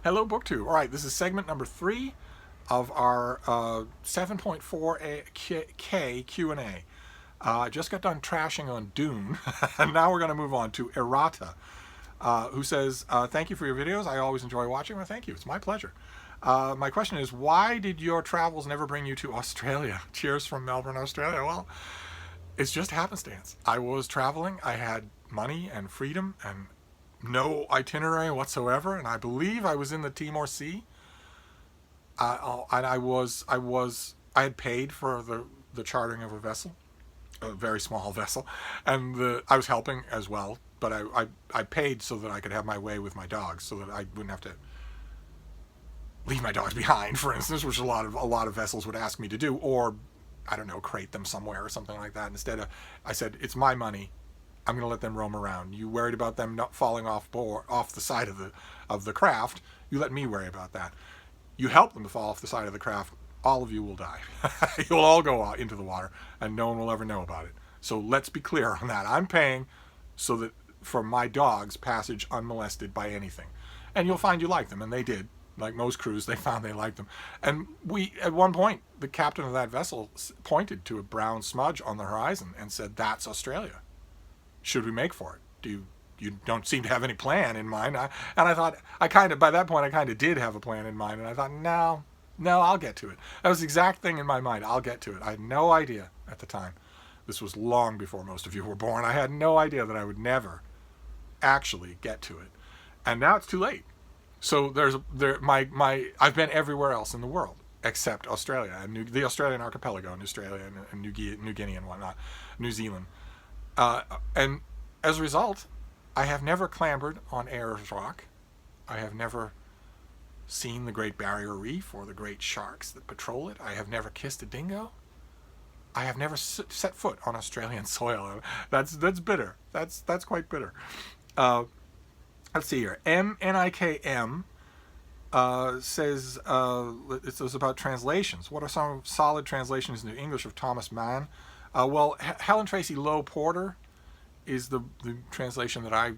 Hello, BookTube. All right, this is segment number 3 of our 7.4K Q&A. I just got done trashing on Dune, and now we're going to move on to Errata, who says, thank you for your videos. I always enjoy watching them. Thank you. It's my pleasure. My question is, why did your travels never bring you to Australia? Cheers from Melbourne, Australia. Well, it's just happenstance. I was traveling. I had money and freedom and no itinerary whatsoever, and I believe I was in the Timor Sea. And I had paid for the chartering of a vessel, a very small vessel, and I was helping as well. But I paid so that I could have my way with my dogs, so that I wouldn't have to leave my dogs behind, for instance, which a lot of vessels would ask me to do, or I don't know, crate them somewhere or something like that. Instead, I said, it's my money. I'm going to let them roam around. You worried about them not falling off the side of the craft. You let me worry about that. You help them to fall off the side of the craft. All of you will die. You'll all go out into the water, and no one will ever know about it. So let's be clear on that. I'm paying so that for my dogs passage unmolested by anything, and you'll find you like them, and they did. Like most crews, they found they liked them. And at one point, the captain of that vessel pointed to a brown smudge on the horizon and said, "That's Australia. Should we make for it? You don't seem to have any plan in mind." And I thought, by that point, I kind of did have a plan in mind. And I thought, no, I'll get to it. That was the exact thing in my mind. I'll get to it. I had no idea at the time. This was long before most of you were born. I had no idea that I would never actually get to it. And now it's too late. So I've been everywhere else in the world except Australia and the Australian archipelago, and Australia and New Guinea and whatnot, New Zealand. And as a result, I have never clambered on Ayers Rock. I have never seen the Great Barrier Reef or the great sharks that patrol it. I have never kissed a dingo. I have never set foot on Australian soil. That's bitter. That's quite bitter. Let's see here. MNIKM says it's about translations. What are some solid translations into English of Thomas Mann? Well, Helen Tracy Lowe Porter is the translation that I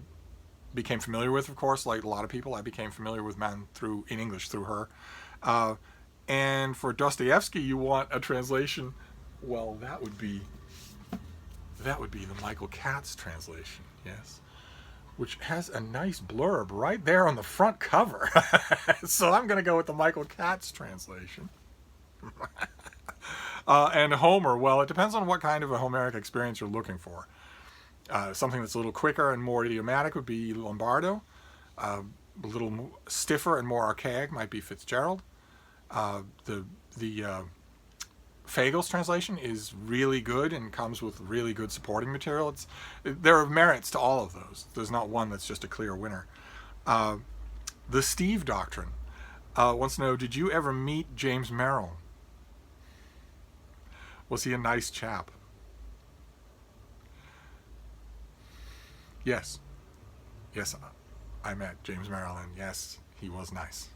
became familiar with, of course. Like a lot of people, I became familiar with Mann in English through her. And for Dostoevsky, you want a translation. Well, that would be the Michael Katz translation, yes, which has a nice blurb right there on the front cover. So I'm going to go with the Michael Katz translation. And Homer, well, it depends on what kind of a Homeric experience you're looking for. Something that's a little quicker and more idiomatic would be Lombardo. A little stiffer and more archaic might be Fitzgerald. The Fagel's translation is really good and comes with really good supporting material. There are merits to all of those. There's not one that's just a clear winner. The Steve Doctrine wants to know, did you ever meet James Merrill? Was he a nice chap? Yes. Yes, I met James Merrill, and yes, he was nice.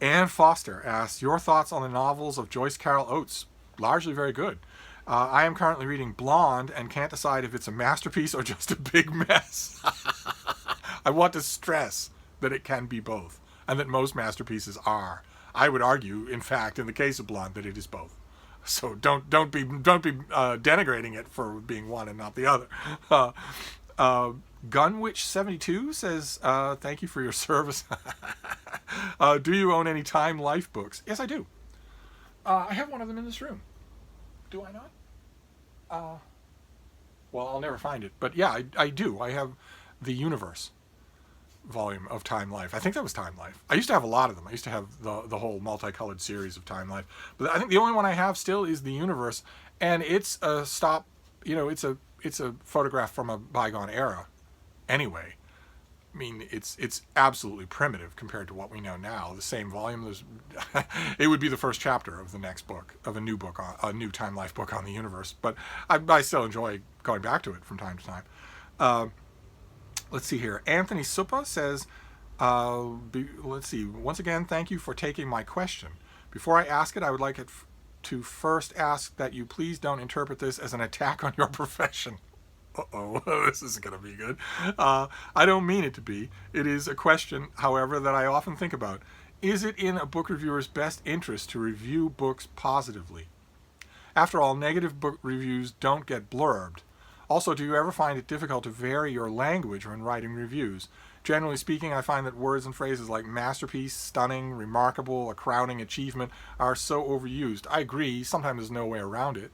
Anne Foster asks, your thoughts on the novels of Joyce Carol Oates? Largely very good. I am currently reading Blonde and can't decide if it's a masterpiece or just a big mess. I want to stress that it can be both, and that most masterpieces are. I would argue, in fact, in the case of Blonde, that it is both. So don't be denigrating it for being one and not the other. Gunwitch72 says, thank you for your service. Do you own any Time Life books? Yes, I do. I have one of them in this room. Do I not? Well, I'll never find it. But yeah, I do. I have the Universe volume of Time Life. I think that was Time Life. I used to have a lot of them. I used to have the whole multicolored series of Time Life. But I think the only one I have still is the Universe. And it's a it's a photograph from a bygone era. Anyway, I mean, it's absolutely primitive compared to what we know now. The same volume, it would be the first chapter of the next book, of a new Time Life book on the Universe. But I still enjoy going back to it from time to time. Let's see here. Anthony Supa says, let's see. Once again, thank you for taking my question. Before I ask it, I would like to first ask that you please don't interpret this as an attack on your profession. Uh-oh, this isn't going to be good. I don't mean it to be. It is a question, however, that I often think about. Is it in a book reviewer's best interest to review books positively? After all, negative book reviews don't get blurbed. Also, do you ever find it difficult to vary your language when writing reviews? Generally speaking, I find that words and phrases like masterpiece, stunning, remarkable, a crowning achievement are so overused. I agree, sometimes there's no way around it.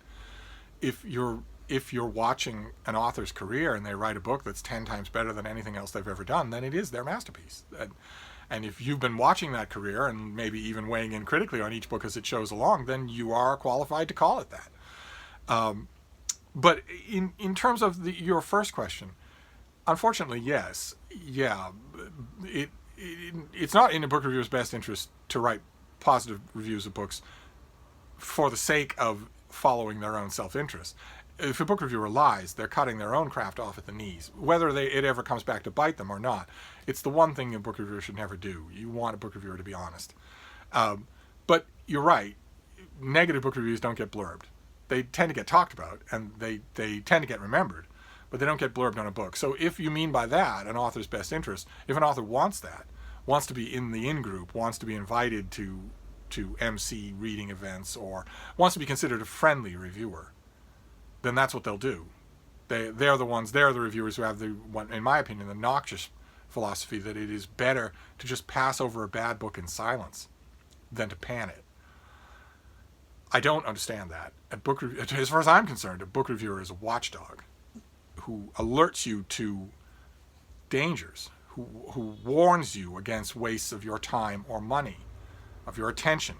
If you're watching an author's career and they write a book that's 10 times better than anything else they've ever done, then it is their masterpiece. And if you've been watching that career and maybe even weighing in critically on each book as it shows along, then you are qualified to call it that. But in terms of your first question, unfortunately, yes. Yeah, it's not in a book reviewer's best interest to write positive reviews of books for the sake of following their own self-interest. If a book reviewer lies, they're cutting their own craft off at the knees, whether it ever comes back to bite them or not. It's the one thing a book reviewer should never do. You want a book reviewer to be honest. But you're right, negative book reviews don't get blurbed. They tend to get talked about, and they tend to get remembered, but they don't get blurbed on a book. So if you mean by that an author's best interest, if an author wants that, wants to be in the in-group, wants to be invited to MC reading events, or wants to be considered a friendly reviewer, then that's what they'll do. They're the reviewers who have in my opinion, the noxious philosophy that it is better to just pass over a bad book in silence than to pan it. I don't understand that. As far as I'm concerned, a book reviewer is a watchdog who alerts you to dangers, who warns you against wastes of your time or money, of your attention.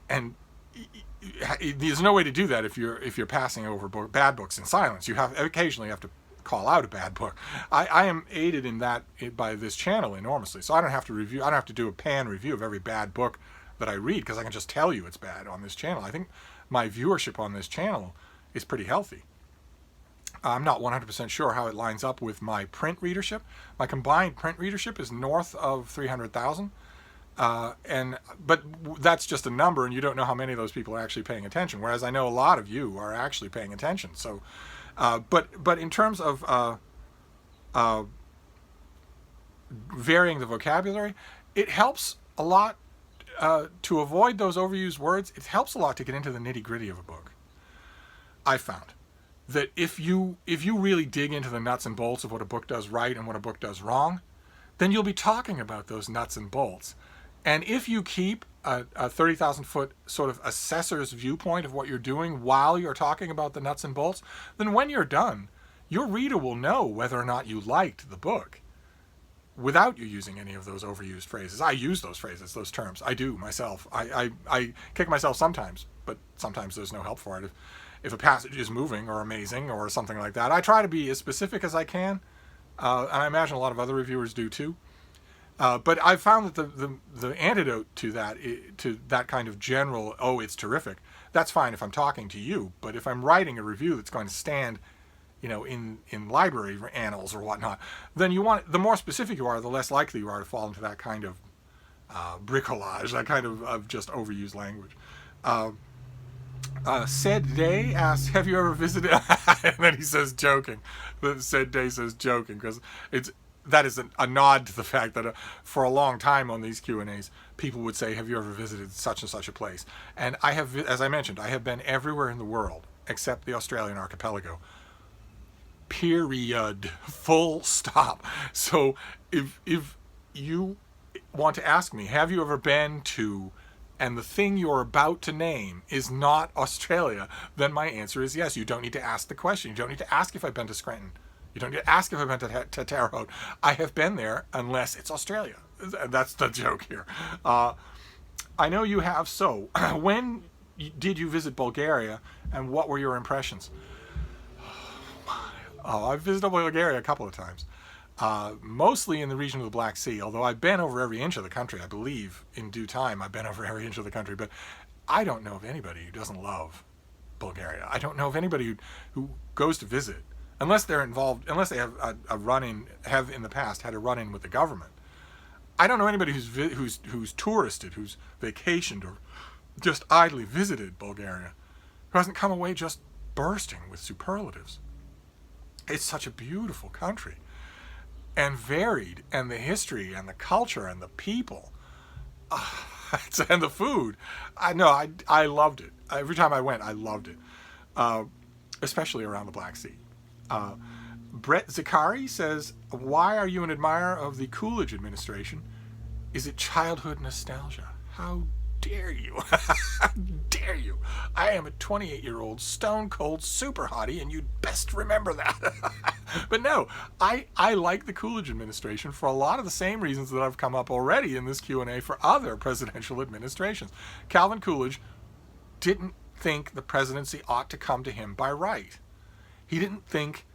And there's no way to do that if you're passing over bad books in silence. You occasionally have to call out a bad book. I am aided in that by this channel enormously. So I don't have to do a pan review of every bad book that I read, because I can just tell you it's bad on this channel. I think my viewership on this channel is pretty healthy. I'm not 100% sure how it lines up with my print readership. My combined print readership is north of 300,000. But that's just a number, and you don't know how many of those people are actually paying attention. Whereas I know a lot of you are actually paying attention. So, but in terms of varying the vocabulary, it helps a lot to avoid those overused words. It helps a lot to get into the nitty-gritty of a book. I found that if you really dig into the nuts and bolts of what a book does right and what a book does wrong, then you'll be talking about those nuts and bolts. And if you keep a 30,000-foot sort of assessor's viewpoint of what you're doing while you're talking about the nuts and bolts, then when you're done, your reader will know whether or not you liked the book without you using any of those overused phrases. I use those phrases, those terms. I do myself. I kick myself sometimes, but sometimes there's no help for it. If a passage is moving or amazing or something like that, I try to be as specific as I can, and I imagine a lot of other reviewers do too. But I've found that the antidote to that kind of general, oh, it's terrific, that's fine if I'm talking to you. But if I'm writing a review that's going to stand, in library annals or whatnot, then the more specific you are, the less likely you are to fall into that kind of bricolage, that kind of just overused language. Said Day asks, have you ever visited, and then he says joking, Said Day says joking, because that is a nod to the fact that for a long time on these Q&As, people would say, have you ever visited such and such a place? And I have, as I mentioned, I have been everywhere in the world except the Australian archipelago. Period. Full stop. So if you want to ask me, have you ever been to, and the thing you're about to name is not Australia, then my answer is yes. You don't need to ask the question. You don't need to ask if I've been to Scranton. You don't need to ask if I've been to Terre Haute. I have been there unless it's Australia. That's the joke here. I know you have. So when did you visit Bulgaria, and what were your impressions? I've visited Bulgaria a couple of times, mostly in the region of the Black Sea, although I've been over every inch of the country. I believe in due time I've been over every inch of the country, but I don't know of anybody who doesn't love Bulgaria. I don't know of anybody who goes to visit, unless they're involved, unless they have have in the past had a run-in with the government. I don't know anybody who's touristed, who's vacationed, or just idly visited Bulgaria, who hasn't come away just bursting with superlatives. It's such a beautiful country, and varied, and the history and the culture and the people, and the food. I loved it. Every time I went, I loved it, especially around the Black Sea. Brett Zakari says, why are you an admirer of the Coolidge administration? Is it childhood nostalgia? How dare you? How dare you? I am a 28-year-old stone cold super hottie, and you'd best remember that. But no, I like the Coolidge administration for a lot of the same reasons that have come up already in this Q&A for other presidential administrations. Calvin Coolidge didn't think the presidency ought to come to him by right. He didn't think,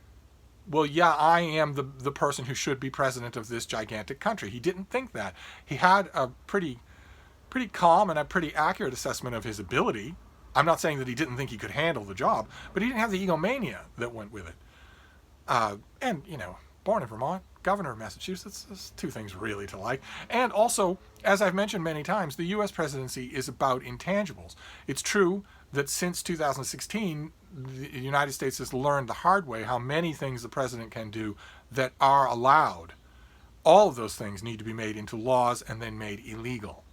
well, yeah, I am the person who should be president of this gigantic country. He didn't think that. He had a pretty calm and a pretty accurate assessment of his ability. I'm not saying that he didn't think he could handle the job, but he didn't have the egomania that went with it. And, born in Vermont, governor of Massachusetts, there's two things really to like. And also, as I've mentioned many times, the U.S. presidency is about intangibles. It's true that since 2016, the United States has learned the hard way how many things the president can do that are allowed. All of those things need to be made into laws and then made illegal.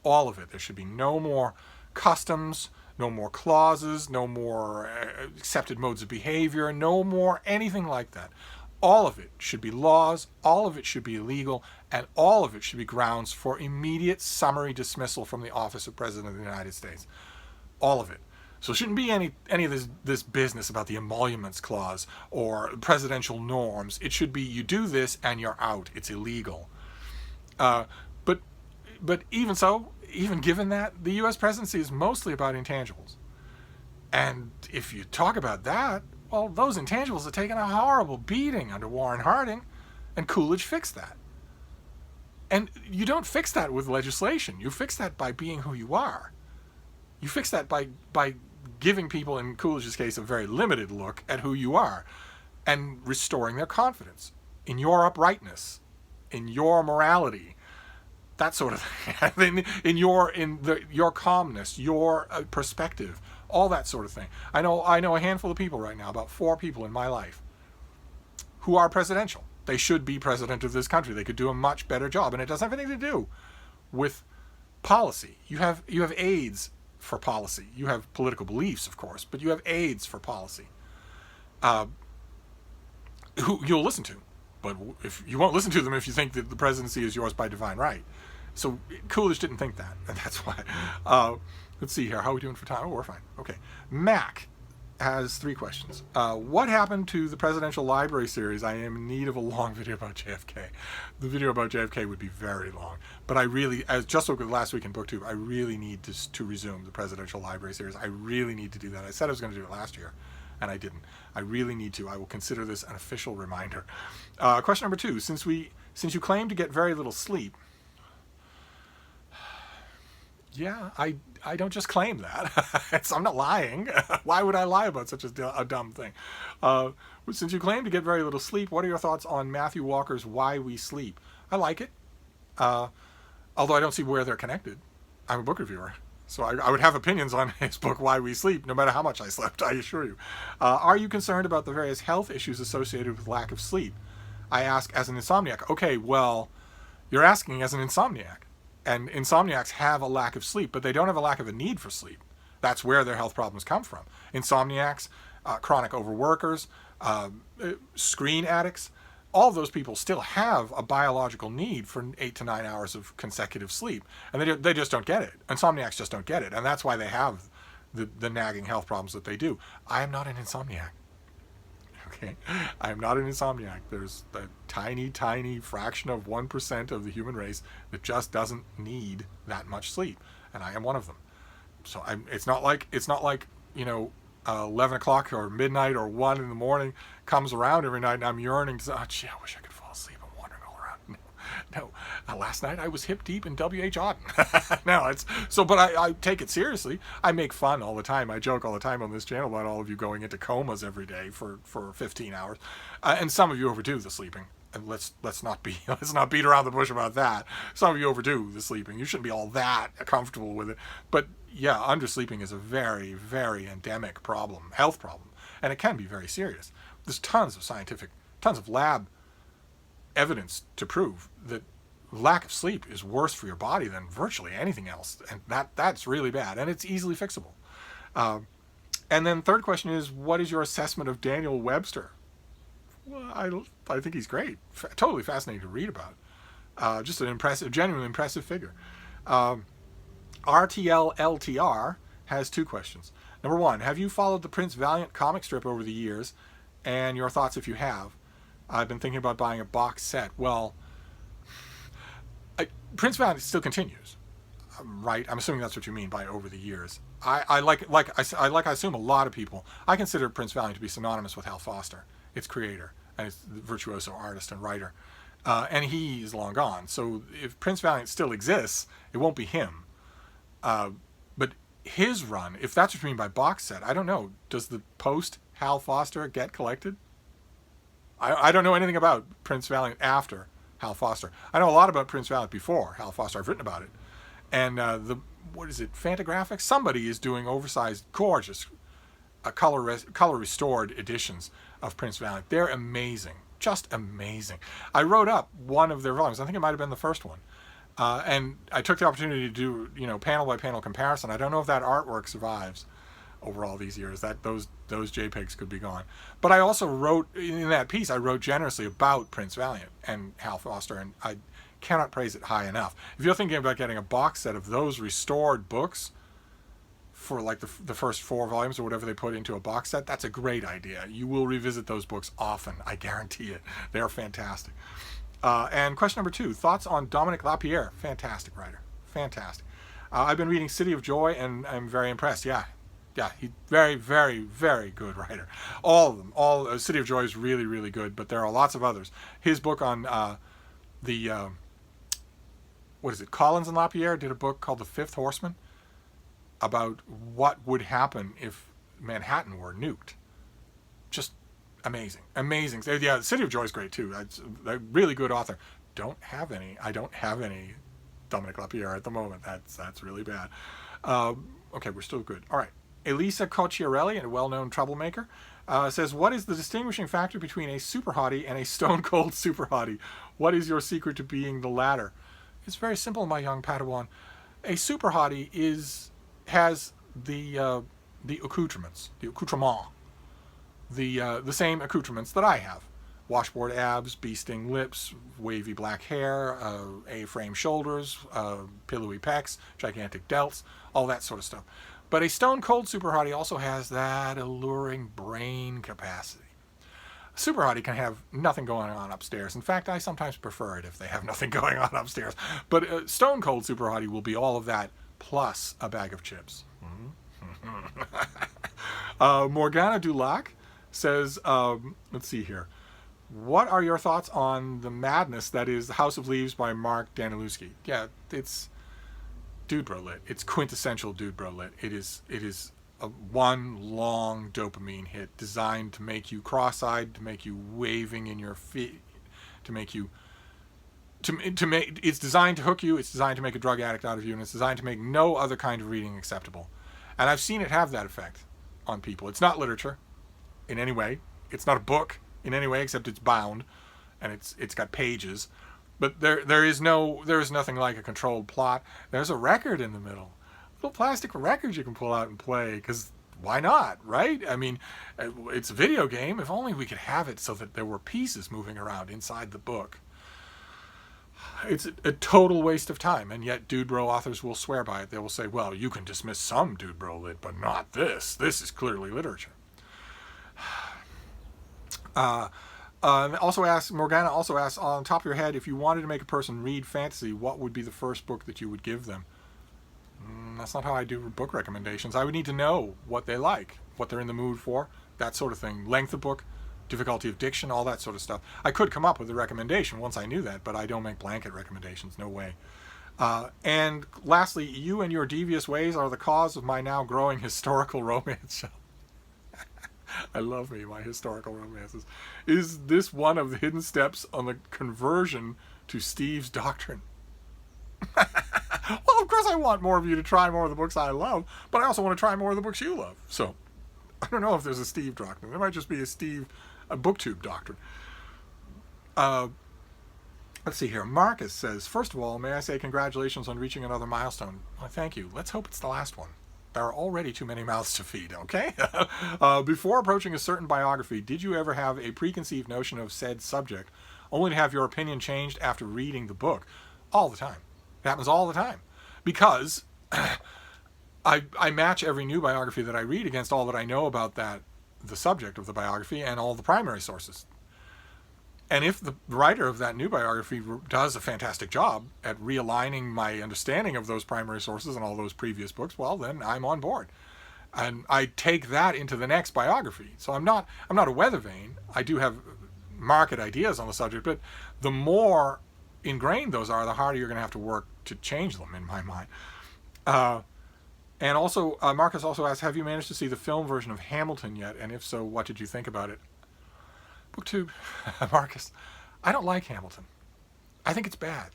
All of it. There should be no more customs, no more clauses, no more accepted modes of behavior, no more anything like that. All of it should be laws, all of it should be illegal, and all of it should be grounds for immediate summary dismissal from the office of President of the United States. All of it. So it shouldn't be any of this business about the emoluments clause or presidential norms. It should be, you do this and you're out. It's illegal. But even so, even given that, the U.S. presidency is mostly about intangibles. And if you talk about that, well, those intangibles have taken a horrible beating under Warren Harding, and Coolidge fixed that. And you don't fix that with legislation. You fix that by being who you are. You fix that by giving people, in Coolidge's case, a very limited look at who you are and restoring their confidence in your uprightness, in your morality, that sort of thing, in your calmness, your perspective, all that sort of thing. I know a handful of people right now, about 4 people in my life, who are presidential. They should be president of this country. They could do a much better job, and it doesn't have anything to do with policy. You have aides for policy. You have political beliefs, of course, but you have aides for policy, who you'll listen to. But if you won't listen to them if you think that the presidency is yours by divine right. So Coolidge didn't think that, and that's why. Let's see here. How are we doing for time? Oh, we're fine. Okay. Mac has 3 questions. What happened to the Presidential Library series? I am in need of a long video about JFK. The video about JFK would be very long, but I really, as just like with last week in BookTube, I really need to resume the Presidential Library series. I really need to do that. I said I was going to do it last year, and I didn't. I really need to. I will consider this an official reminder. Question number 2. Since you claim to get very little sleep, yeah, I don't just claim that. I'm not lying. Why would I lie about such a dumb thing? Since you claim to get very little sleep, what are your thoughts on Matthew Walker's Why We Sleep? I like it, although I don't see where they're connected. I'm a book reviewer, so I would have opinions on his book Why We Sleep, no matter how much I slept, I assure you. Are you concerned about the various health issues associated with lack of sleep? I ask as an insomniac. Okay, well, you're asking as an insomniac. And insomniacs have a lack of sleep, but they don't have a lack of a need for sleep. That's where their health problems come from. Insomniacs, chronic overworkers, screen addicts, all of those people still have a biological need for 8 to 9 hours of consecutive sleep. And they just don't get it. Insomniacs just don't get it. And that's why they have the nagging health problems that they do. I am not an insomniac. Okay, I am not an insomniac. There's a tiny, tiny fraction of 1% of the human race that just doesn't need that much sleep, and I am one of them. So it's not like 11 o'clock or midnight or 1 in the morning comes around every night and I'm yearning to say, oh gee, I wish I could fall asleep. I'm wandering all around. No. Last night I was hip deep in W.H. Auden. No, but I take it seriously. I make fun all the time. I joke all the time on this channel about all of you going into comas every day for 15 hours, and some of you overdo the sleeping. And let's not beat around the bush about that. Some of you overdo the sleeping. You shouldn't be all that comfortable with it. But yeah, undersleeping is a very, very endemic problem, health problem, and it can be very serious. there's tons of lab evidence to prove that lack of sleep is worse for your body than virtually anything else, and that's really bad, and it's easily fixable. And then third question is, what is your assessment of Daniel Webster? Well, I think he's great. Totally fascinating to read about. Just an genuinely impressive figure. RTLLTR has 2 questions. Number 1, have you followed the Prince Valiant comic strip over the years, and your thoughts if you have? I've been thinking about buying a box set. Well, Prince Valiant still continues, right? I'm assuming that's what you mean by over the years. I assume a lot of people. I consider Prince Valiant to be synonymous with Hal Foster, its creator, and its virtuoso artist and writer. And he is long gone. So if Prince Valiant still exists, it won't be him. But his run, if that's what you mean by box set, I don't know. Does the post Hal Foster get collected? I don't know anything about Prince Valiant after Hal Foster. I know a lot about Prince Valiant before Hal Foster. I've written about it. And what is it, Fantagraphics? Somebody is doing oversized, gorgeous, color restored editions of Prince Valiant. They're amazing, just amazing. I wrote up one of their volumes. I think it might have been the first one, and I took the opportunity to do panel by panel comparison. I don't know if that artwork survives over all these years. That those JPEGs could be gone. But I also wrote in that piece. I wrote generously about Prince Valiant and Hal Foster, and I cannot praise it high enough. If you're thinking about getting a box set of those restored books for like the first 4 volumes or whatever they put into a box set, that's a great idea. You will revisit those books often, I guarantee it. They're fantastic. And question number 2, thoughts on Dominic Lapierre? Fantastic writer, fantastic. I've been reading City of Joy and I'm very impressed. Yeah, he's very, very, very good writer. All of them. City of Joy is really, really good, but there are lots of others. His book on what is it? Collins and Lapierre did a book called The Fifth Horseman about what would happen if Manhattan were nuked. Just amazing. Yeah, City of Joy is great too. It's a really good author. I don't have any Dominic Lapierre at the moment. That's really bad. Okay, we're still good. All right. Elisa Cocciarelli, a well-known troublemaker, says, what is the distinguishing factor between a super hottie and a stone cold super hottie? What is your secret to being the latter? It's very simple, my young Padawan. A super hottie has the accoutrements, the same accoutrements that I have: washboard abs, bee-sting lips, wavy black hair, A-frame shoulders, pillowy pecs, gigantic delts, all that sort of stuff. But a stone cold super hottie also has that alluring brain capacity. Super hottie can have nothing going on upstairs. In fact, I sometimes prefer it if they have nothing going on upstairs. But stone cold super hottie will be all of that plus a bag of chips. Morgana Dulac says, let's see here. What are your thoughts on the madness that is The House of Leaves by Mark Danilewski? Yeah, it's Dude Bro Lit. It's quintessential Dude Bro Lit. It is a one long dopamine hit designed to make you cross-eyed, to make you waving in your feet, to make you it's designed to hook you, it's designed to make a drug addict out of you, and it's designed to make no other kind of reading acceptable. And I've seen it have that effect on people. It's not literature in any way. It's not a book in any way, except it's bound and it's got pages. But there is nothing like a controlled plot. There's a record in the middle. Little plastic records you can pull out and play, because why not, right? I mean, it's a video game. If only we could have it so that there were pieces moving around inside the book. It's a total waste of time, and yet Dude Bro authors will swear by it. They will say, well, you can dismiss some Dude Bro lit, but not this. This is clearly literature. Morgana also asks, on top of your head, if you wanted to make a person read fantasy, what would be the first book that you would give them? That's not how I do book recommendations. I would need to know what they like, what they're in the mood for, that sort of thing. Length of book, difficulty of diction, all that sort of stuff. I could come up with a recommendation once I knew that, but I don't make blanket recommendations. No way. And lastly, you and your devious ways are the cause of my now growing historical romance show. I love my historical romances. Is this one of the hidden steps on the conversion to Steve's doctrine? Well, of course I want more of you to try more of the books I love, but I also want to try more of the books you love. So, I don't know if there's a Steve doctrine. There might just be a Steve a booktube doctrine. Let's see here. Marcus says, first of all, may I say congratulations on reaching another milestone. Well, thank you. Let's hope it's the last one. There are already too many mouths to feed, okay? Before approaching a certain biography, did you ever have a preconceived notion of said subject, only to have your opinion changed after reading the book? All the time. It happens all the time. Because I match every new biography that I read against all that I know about the subject of the biography and all the primary sources. And if the writer of that new biography does a fantastic job at realigning my understanding of those primary sources and all those previous books, well, then I'm on board. And I take that into the next biography. So I'm not a weather vane. I do have market ideas on the subject, but the more ingrained those are, the harder you're going to have to work to change them, in my mind. And also, Marcus also asks, have you managed to see the film version of Hamilton yet? And if so, what did you think about it? Booktube, Marcus, I don't like Hamilton. I think it's bad.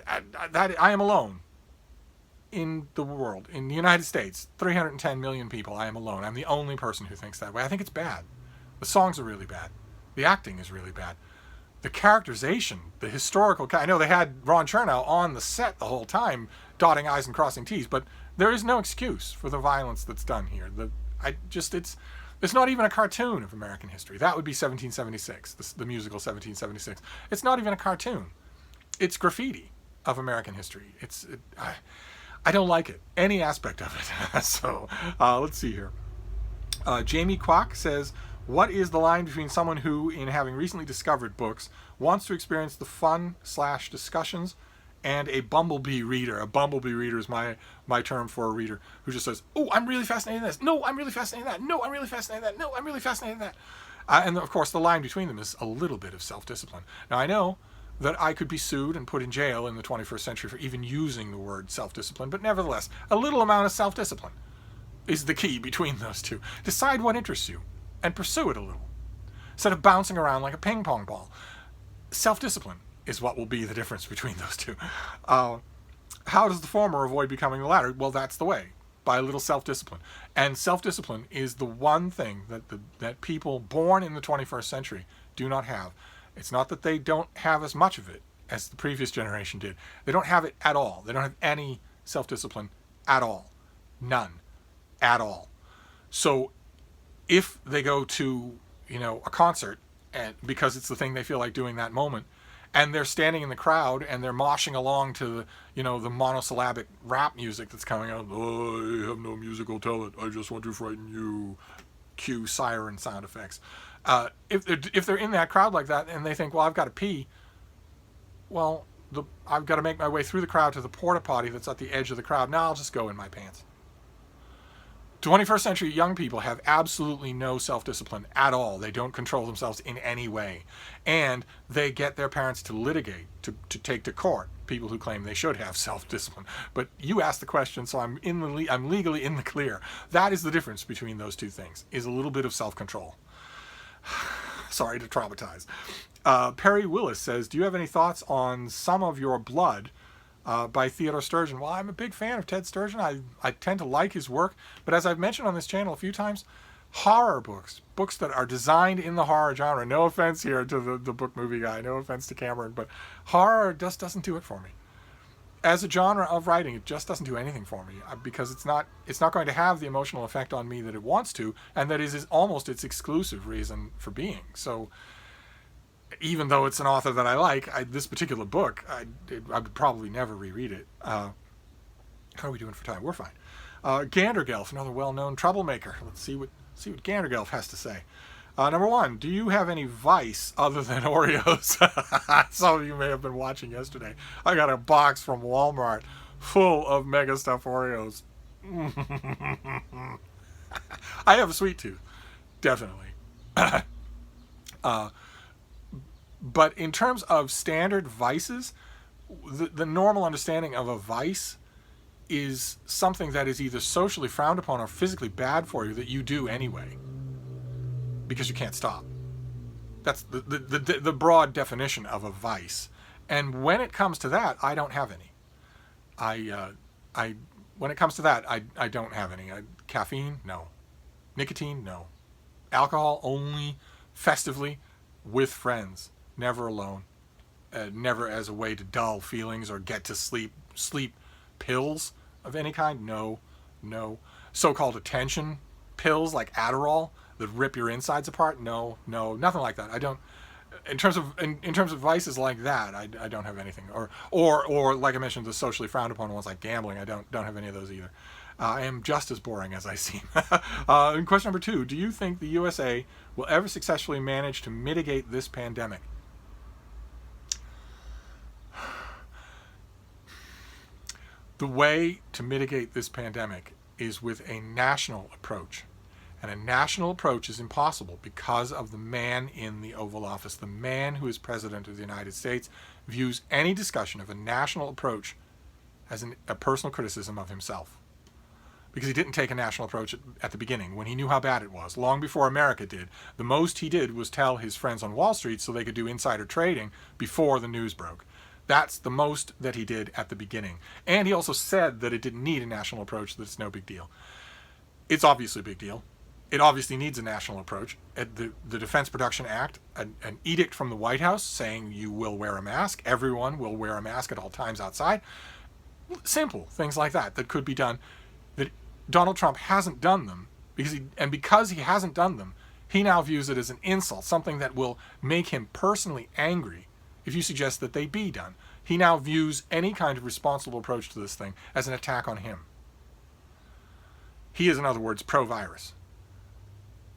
I am alone in the world. In the United States, 310 million people, I am alone. I'm the only person who thinks that way. I think it's bad. The songs are really bad. The acting is really bad. The characterization, the historical... I know they had Ron Chernow on the set the whole time, dotting I's and crossing T's, but there is no excuse for the violence that's done here. It's not even a cartoon of American history. That would be 1776, the musical 1776. It's not even a cartoon. It's graffiti of American history. I don't like it, any aspect of it. So let's see here. Jamie Kwok says, what is the line between someone who, in having recently discovered books, wants to experience the fun/discussions, and a bumblebee reader? A bumblebee reader is my term for a reader who just says, oh, I'm really fascinated in this. No, I'm really fascinated in that. No, I'm really fascinated in that. No, I'm really fascinated in that. And of course, the line between them is a little bit of self-discipline. Now, I know that I could be sued and put in jail in the 21st century for even using the word self-discipline, but nevertheless, a little amount of self-discipline is the key between those two. Decide what interests you and pursue it a little, instead of bouncing around like a ping pong ball. Self-discipline is what will be the difference between those two. How does the former avoid becoming the latter? Well, that's the way, by a little self-discipline. And self-discipline is the one thing that people born in the 21st century do not have. It's not that they don't have as much of it as the previous generation did. They don't have it at all. They don't have any self-discipline at all. None. At all. So if they go to, a concert, and because it's the thing they feel like doing that moment, and they're standing in the crowd and they're moshing along to the monosyllabic rap music that's coming out. Oh, I have no musical talent. I just want to frighten you. Cue siren sound effects. If they're in that crowd like that and they think, well, I've got to pee. Well, I've got to make my way through the crowd to the porta potty that's at the edge of the crowd. Now I'll just go in my pants. 21st century young people have absolutely no self-discipline at all. They don't control themselves in any way. And they get their parents to litigate, to take to court people who claim they should have self-discipline. But you asked the question, so I'm legally in the clear. That is the difference between those two things, is a little bit of self-control. Sorry to traumatize. Perry Willis says, do you have any thoughts on Some of Your Blood by Theodore Sturgeon? Well, I'm a big fan of Ted Sturgeon. I tend to like his work. But as I've mentioned on this channel a few times, horror books that are designed in the horror genre, no offense here to the book movie guy, no offense to Cameron, but horror just doesn't do it for me. As a genre of writing, it just doesn't do anything for me, because it's not going to have the emotional effect on me that it wants to, and that is almost its exclusive reason for being. So even though it's an author that I like, this particular book, I would probably never reread it. How are we doing for time? We're fine. Gandergelf, another well-known troublemaker. Let's see what Gandergelf has to say. Number one, do you have any vice other than Oreos? Some of you may have been watching yesterday. I got a box from Walmart full of Mega Stuff Oreos. I have a sweet tooth, definitely. But in terms of standard vices, the normal understanding of a vice is something that is either socially frowned upon or physically bad for you that you do anyway, because you can't stop. That's the broad definition of a vice. And when it comes to that, I don't have any. When it comes to that, I don't have any. Caffeine, no. Nicotine, no. Alcohol only festively with friends, never alone, never as a way to dull feelings or get to sleep. Sleep pills of any kind, no. So-called attention pills like Adderall that rip your insides apart, no, nothing like that. I don't. In terms of vices like that, I don't have anything. Or like I mentioned, the socially frowned upon ones like gambling, I don't have any of those either. I am just as boring as I seem. Question number 2, do you think the USA will ever successfully manage to mitigate this pandemic? The way to mitigate this pandemic is with a national approach. And a national approach is impossible because of the man in the Oval Office. The man who is President of the United States views any discussion of a national approach as a personal criticism of himself. Because he didn't take a national approach at the beginning when he knew how bad it was. Long before America did. The most he did was tell his friends on Wall Street so they could do insider trading before the news broke. That's the most that he did at the beginning. And he also said that it didn't need a national approach, that it's no big deal. It's obviously a big deal. It obviously needs a national approach. The Defense Production Act, an edict from the White House saying you will wear a mask. Everyone will wear a mask at all times outside. Simple things like that could be done. That Donald Trump hasn't done them because he hasn't done them, he now views it as an insult, something that will make him personally angry if you suggest that they be done. He now views any kind of responsible approach to this thing as an attack on him. He is, in other words, pro-virus.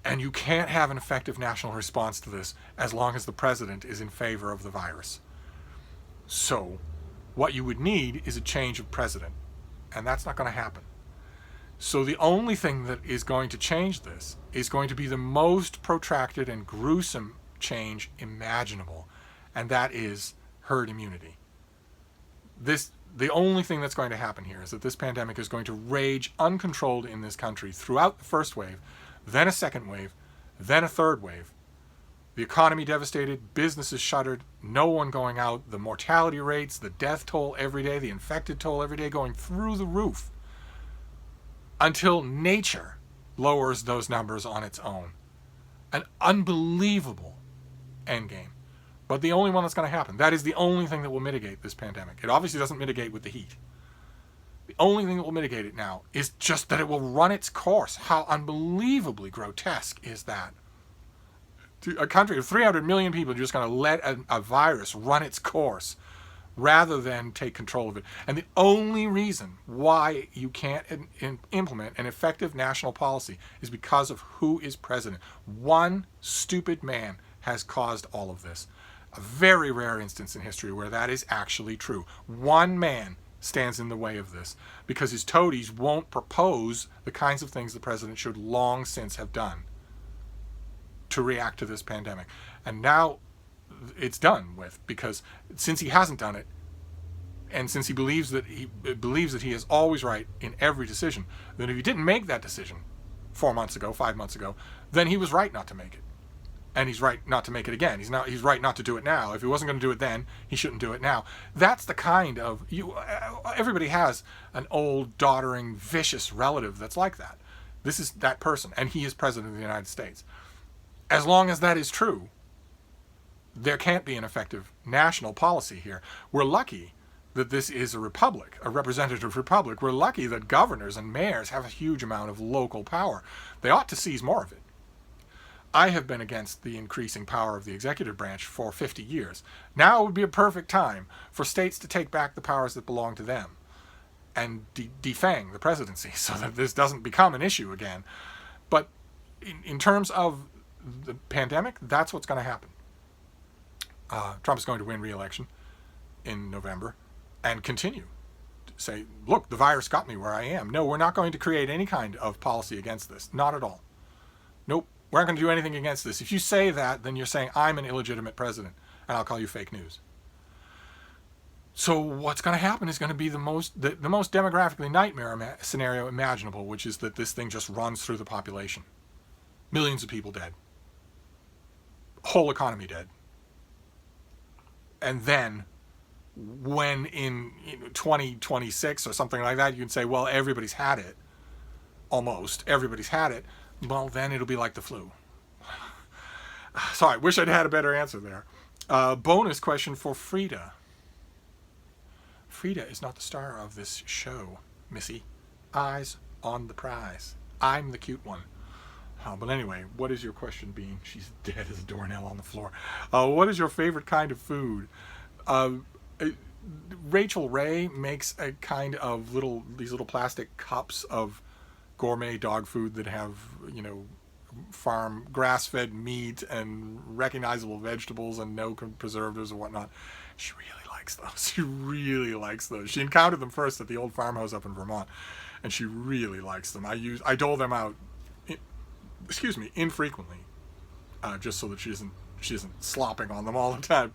And you can't have an effective national response to this as long as the president is in favor of the virus. So, what you would need is a change of president. And that's not going to happen. So the only thing that is going to change this is going to be the most protracted and gruesome change imaginable. And that is herd immunity. The only thing that's going to happen here is that this pandemic is going to rage uncontrolled in this country throughout the first wave, then a second wave, then a third wave. The economy devastated, businesses shuttered, no one going out, the mortality rates, the death toll every day, the infected toll every day going through the roof until nature lowers those numbers on its own. An unbelievable endgame. But the only one that's going to happen. That is the only thing that will mitigate this pandemic. It obviously doesn't mitigate with the heat. The only thing that will mitigate it now is just that it will run its course. How unbelievably grotesque is that? A country of 300 million people just going to let a virus run its course rather than take control of it. And the only reason why you can't implement an effective national policy is because of who is president. One stupid man has caused all of this. A very rare instance in history where that is actually true. One man stands in the way of this because his toadies won't propose the kinds of things the president should long since have done to react to this pandemic. And now it's done with, because since he hasn't done it, and since he believes that he is always right in every decision, then if he didn't make that decision 4 months ago, 5 months ago, then he was right not to make it. And he's right not to make it again. He's right not to do it now. If he wasn't going to do it then, he shouldn't do it now. That's the kind of... everybody has an old, doddering, vicious relative that's like that. This is that person, and he is president of the United States. As long as that is true, there can't be an effective national policy here. We're lucky that this is a republic, a representative republic. We're lucky that governors and mayors have a huge amount of local power. They ought to seize more of it. I have been against the increasing power of the executive branch for 50 years. Now would be a perfect time for states to take back the powers that belong to them and defang the presidency so that this doesn't become an issue again. But in terms of the pandemic, that's what's going to happen. Trump is going to win re-election in November and continue to say, look, the virus got me where I am. No, we're not going to create any kind of policy against this. Not at all. Nope. We're not going to do anything against this. If you say that, then you're saying I'm an illegitimate president, and I'll call you fake news. So what's going to happen is going to be the most demographically nightmare scenario imaginable, which is that this thing just runs through the population. Millions of people dead. Whole economy dead. And then when in 2026 or something like that, you can say, well, everybody's had it. Almost everybody's had it. Well, then it'll be like the flu. Sorry, wish I'd had a better answer there. Bonus question for Frida. Frida is not the star of this show, Missy. Eyes on the prize. I'm the cute one. But anyway, what is your question being? She's dead as a doornail on the floor. What is your favorite kind of food? Rachel Ray makes a kind of these little plastic cups of gourmet dog food that have, you know, farm grass-fed meat and recognizable vegetables and no preservatives or whatnot. She really likes those. She really likes those. She encountered them first at the old farmhouse up in Vermont, and she really likes them. I dole them out, infrequently, just so that she isn't slopping on them all the time.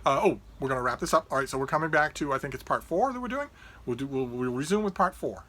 We're going to wrap this up. All right, so we're coming back to, I think it's part 4 that we're doing. We'll resume with part 4.